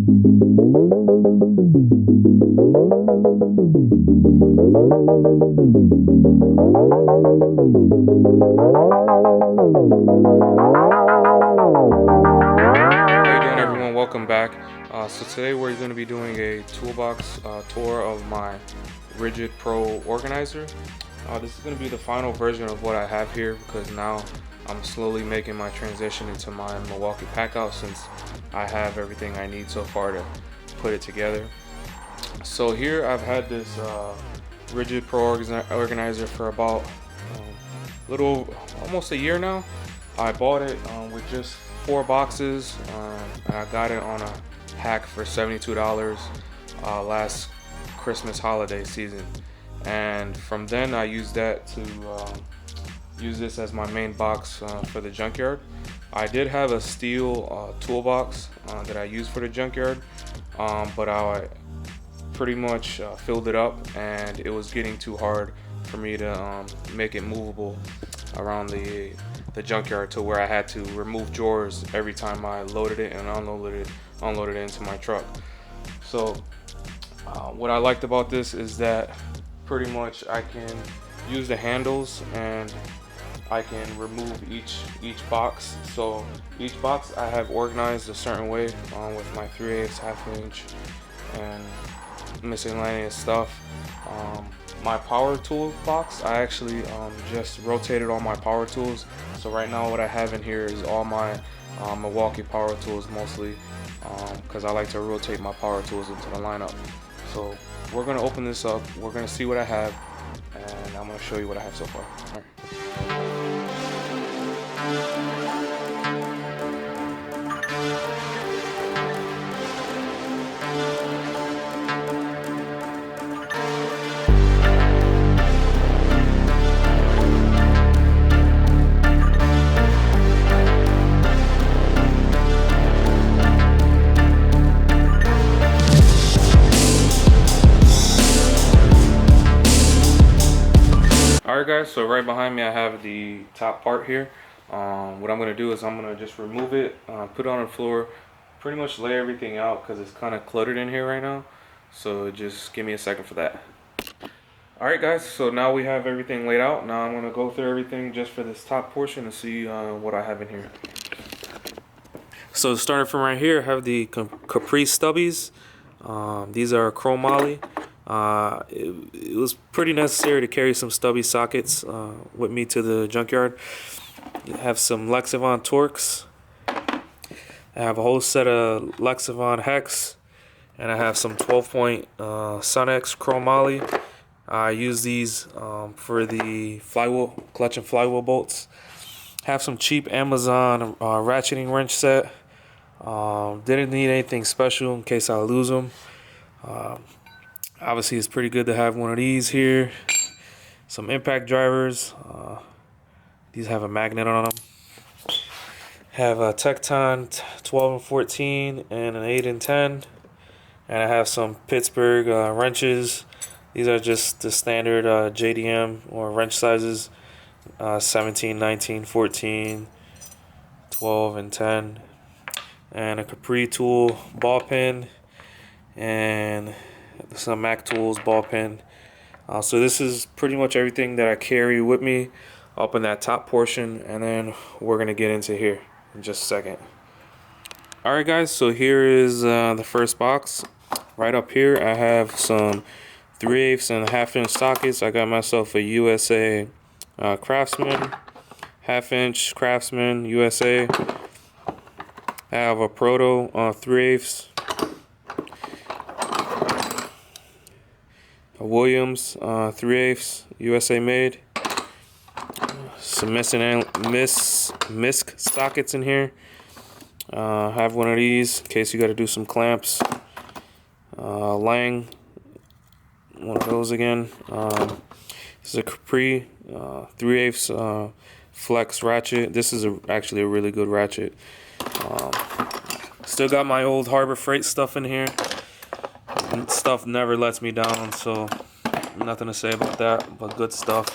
Everyone, welcome back. So today we're going to be doing a toolbox tour of my RIDGID Pro organizer. This is going to be the final version of what I have here, because now I'm slowly making my transition into my Milwaukee Packout, since I have everything I need so far to put it together. So here I've had this RIDGID Pro organizer for about almost a year now. I bought it with just 4 boxes, and I got it on a hack for $72 last Christmas holiday season. And from then I used that to use this as my main box for the junkyard. I did have a steel toolbox that I used for the junkyard, but I pretty much filled it up, and it was getting too hard for me to make it movable around the junkyard, to where I had to remove drawers every time I loaded it and unloaded it into my truck. So what I liked about this is that pretty much I can use the handles and I can remove each box. So each box I have organized a certain way with my 3/8, half-inch, and miscellaneous stuff. My power tool box, I actually just rotated all my power tools. So right now what I have in here is all my Milwaukee power tools, mostly because I like to rotate my power tools into the lineup. So we're going to open this up, we're going to see what I have, and I'm going to show you what I have so far. All right. Alright guys, so right behind me I have the top part here. What I'm going to do is I'm going to just remove it, put it on the floor, pretty much lay everything out because it's kind of cluttered in here right now. So just give me a second for that. Alright guys, so now we have everything laid out. Now I'm going to go through everything just for this top portion and see what I have in here. So starting from right here, I have the Capri stubbies. These are chromoly. It was pretty necessary to carry some stubby sockets with me to the junkyard. I have some Lexivon Torx. I have a whole set of Lexivon Hex, and I have some 12-point Sunex chromoly. I use these for the flywheel, clutch and flywheel bolts. Have some cheap Amazon ratcheting wrench set. Didn't need anything special in case I lose them. Obviously, it's pretty good to have one of these here. Some impact drivers. These have a magnet on them. Have a Tecton 12 and 14 and an 8 and 10. And I have some Pittsburgh wrenches. These are just the standard JDM or wrench sizes. 17, 19, 14, 12, and 10. And a Capri tool ball pin. And some Mac Tools ball pin. So this is pretty much everything that I carry with me up in that top portion, and then we're gonna get into here in just a second. Alright guys, so here is the first box. Right up here I have some 3/8 and half-inch sockets. I got myself a USA Craftsman, half-inch Craftsman USA. I have a Proto 3/8, a Williams 3/8 USA made. Some misc sockets in here. Have one of these in case you got to do some clamps. Lang, one of those again. This is a Capri 3/8 flex ratchet. This is actually a really good ratchet. Still got my old Harbor Freight stuff in here. Stuff never lets me down, so nothing to say about that, but good stuff.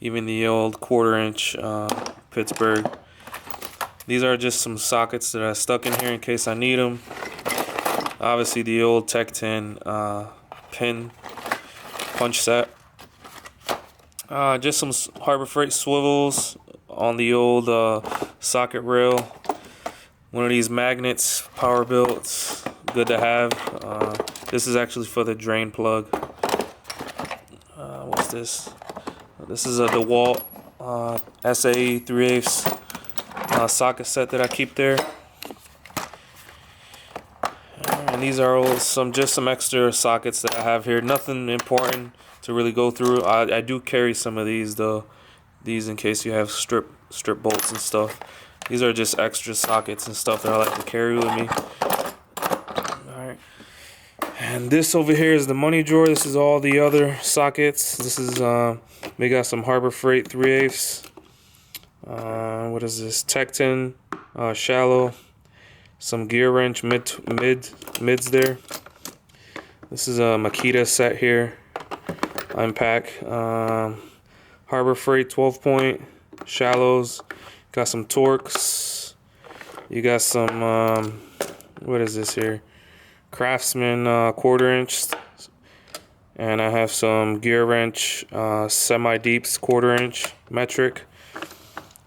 Even the old 1/4-inch Pittsburgh. These are just some sockets that I stuck in here in case I need them. Obviously the old Tech 10 pin punch set. Just some Harbor Freight swivels on the old socket rail. One of these magnets, power belts, good to have. This is actually for the drain plug. What's this? This is a DeWalt SA 3/8 socket set that I keep there. And these are all some extra sockets that I have here. Nothing important to really go through. I do carry some of these though. These in case you have strip bolts and stuff. These are just extra sockets and stuff that I like to carry with me. Alright. And this over here is the money drawer. This is all the other sockets. This is we got some Harbor Freight 3/8. What is this? Tech 10 shallow. Some gear wrench mids there. This is a Makita set here. Unpack. Harbor Freight 12-point shallows. Got some Torx. You got some what is this here? Craftsman 1/4 inch. And I have some gear wrench semi-deeps 1/4 inch metric.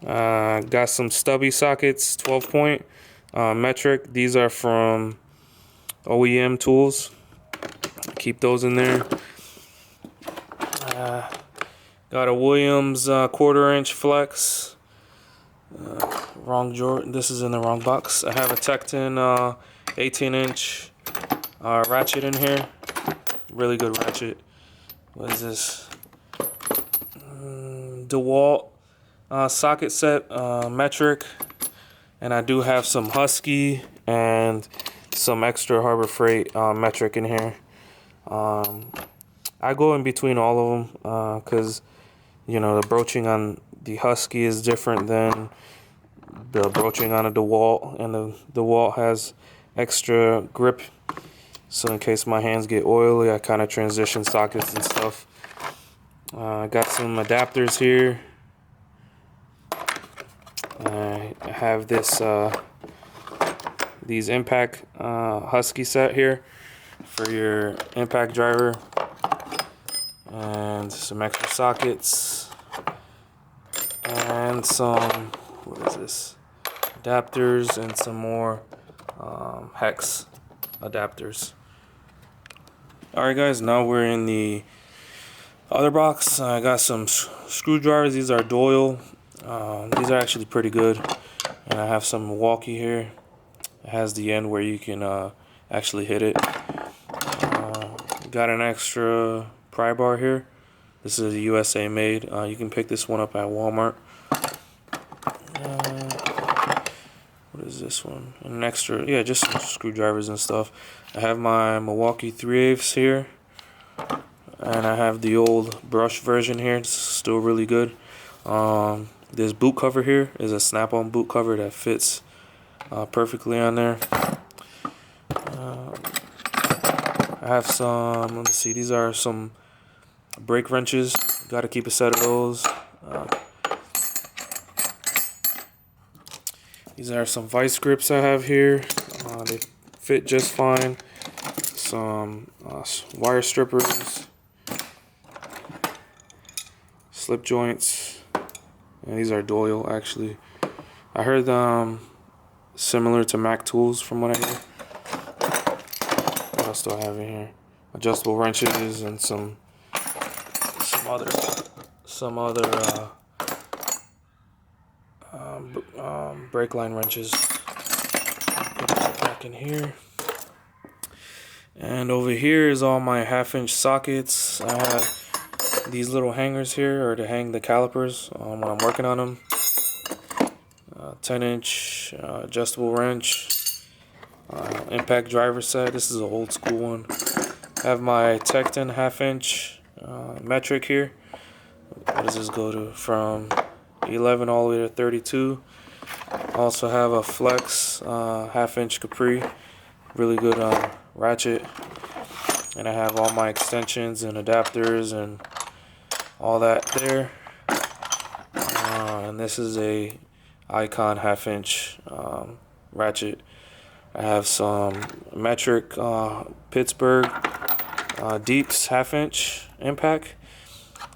Got some stubby sockets 12-point metric. These are from OEM tools. Keep those in there. Got a Williams 1/4 inch flex. Wrong drawer. This is in the wrong box. I have a Tech 10 18-inch ratchet in here. Really good ratchet. What is this? DeWalt socket set metric. And I do have some Husky and some extra Harbor Freight metric in here. I go in between all of them because you know the broaching on the Husky is different than the broaching on a DeWalt, and the DeWalt has extra grip. So in case my hands get oily, I kind of transition sockets and stuff. I got some adapters here. I have this these impact Husky set here for your impact driver, and some extra sockets, and some what is this, adapters, and some more hex adapters. Alright guys, now we're in the other box. I got some screwdrivers. These are Doyle. These are actually pretty good. And I have some Milwaukee here. It has the end where you can actually hit it. Got an extra pry bar here. This is a USA made. You can pick this one up at Walmart. What is this one? An extra, yeah, just some screwdrivers and stuff. I have my Milwaukee 3/8 here. And I have the old brush version here. It's still really good. This boot cover here is a snap-on boot cover that fits perfectly on there. I have some, let's see, these are some brake wrenches. Got to keep a set of those. These are some vice grips I have here. They fit just fine. Some wire strippers, slip joints, and these are Doyle actually. I heard similar to Mac tools from what I hear. What else do I have in here? Adjustable wrenches and some other brake line wrenches. Put that back in here. And over here is all my 1/2 inch sockets. I have these little hangers here are to hang the calipers when I'm working on them. 10-inch adjustable wrench. Impact driver set. This is an old school one. I have my Tech 10 1/2 inch metric here. What does this go to? From 11 all the way to 32. Also have a Flex 1/2 inch Capri. Really good ratchet. And I have all my extensions and adapters and all that there. And this is a Icon 1/2 inch ratchet. I have some metric Pittsburgh Deeps 1/2 inch impact,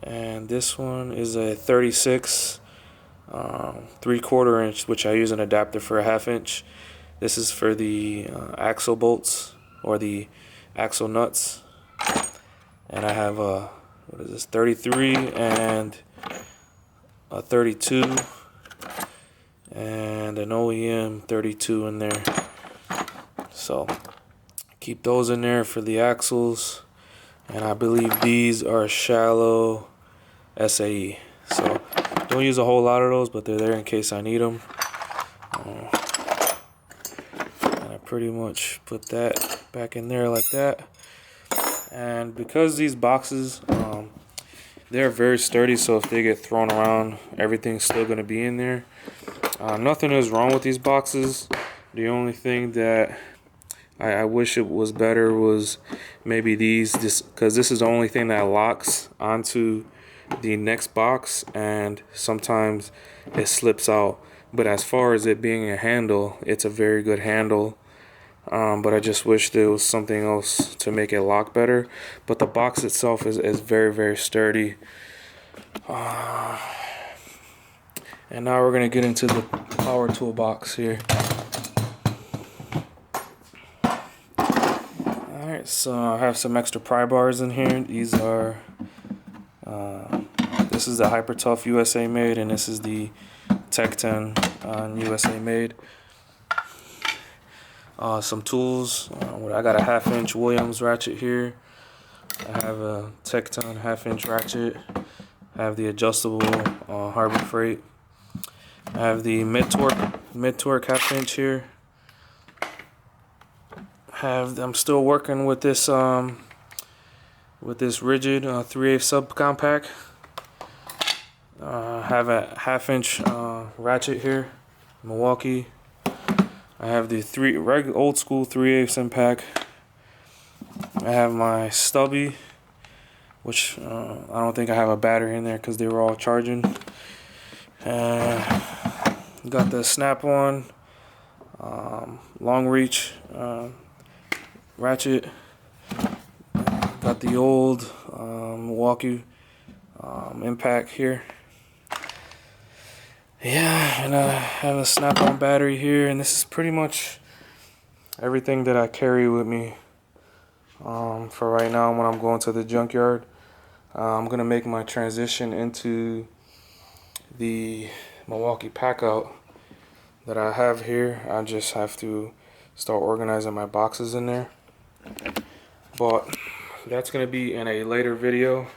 and this one is a 36 3/4 inch, which I use an adapter for a 1/2 inch. This is for the axle bolts or the axle nuts. And I have a, what is this, 33 and a 32 and an OEM 32 in there. So keep those in there for the axles. And I believe these are shallow SAE. So don't use a whole lot of those, but they're there in case I need them. And I pretty much put that back in there like that. And because these boxes, they're very sturdy, so if they get thrown around, everything's still going to be in there. Nothing is wrong with these boxes. The only thing that I wish it was better was maybe these, because this is the only thing that locks onto the next box, and sometimes it slips out. But as far as it being a handle, it's a very good handle. But I just wish there was something else to make it lock better. But the box itself is very, very sturdy. And now we're going to get into the power tool box here. Alright, so I have some extra pry bars in here. These are, this is the Hyper Tough USA made, and this is the Tech 10 USA made. Some tools. I got a 1/2 inch Williams ratchet here. I have a Tech 10 1/2 inch ratchet. I have the adjustable Harbor Freight. I have the mid torque 1/2 inch here. I'm still working with this RIDGID 3/8 subcompact. I have a 1/2 inch ratchet here, Milwaukee. I have the old school 3/8 impact. I have my stubby, which I don't think I have a battery in there because they were all charging. Got the snap-on long reach ratchet. Got the old Milwaukee impact here. Yeah, and I have a snap-on battery here, and this is pretty much everything that I carry with me for right now when I'm going to the junkyard. I'm gonna make my transition into the Milwaukee Packout that I have here. I just have to start organizing my boxes in there, but that's gonna be in a later video.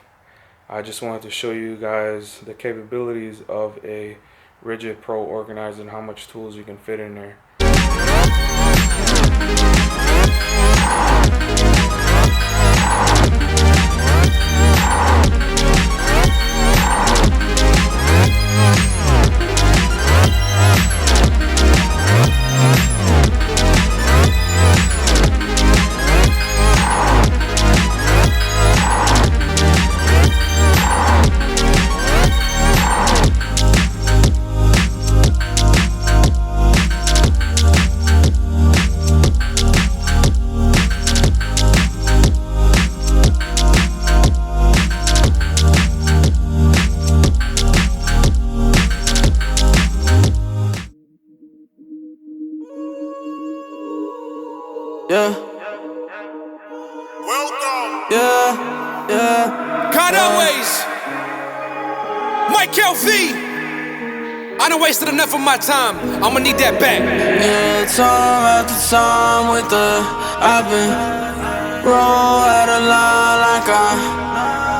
I just wanted to show you guys the capabilities of a RIDGID Pro organizer and how much tools you can fit in there. Yeah. Welcome. Yeah. Conways. Mike LV. I done wasted enough of my time. I'ma need that back. Yeah, time after time with I've been roll out of line like I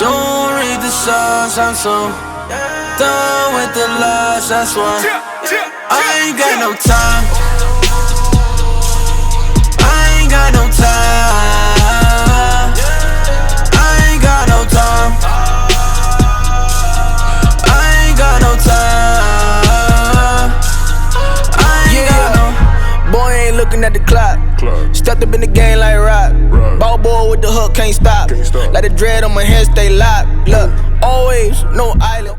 don't read the signs. I'm so done with the lies. That's why I ain't got no time. Got no time. I ain't got no time. I ain't got no time. I ain't got no. Boy ain't looking at the clock. Stepped up in the game like rock. Ball boy with the hook, can't stop. Like the dread on my head, stay locked. Look, always no island.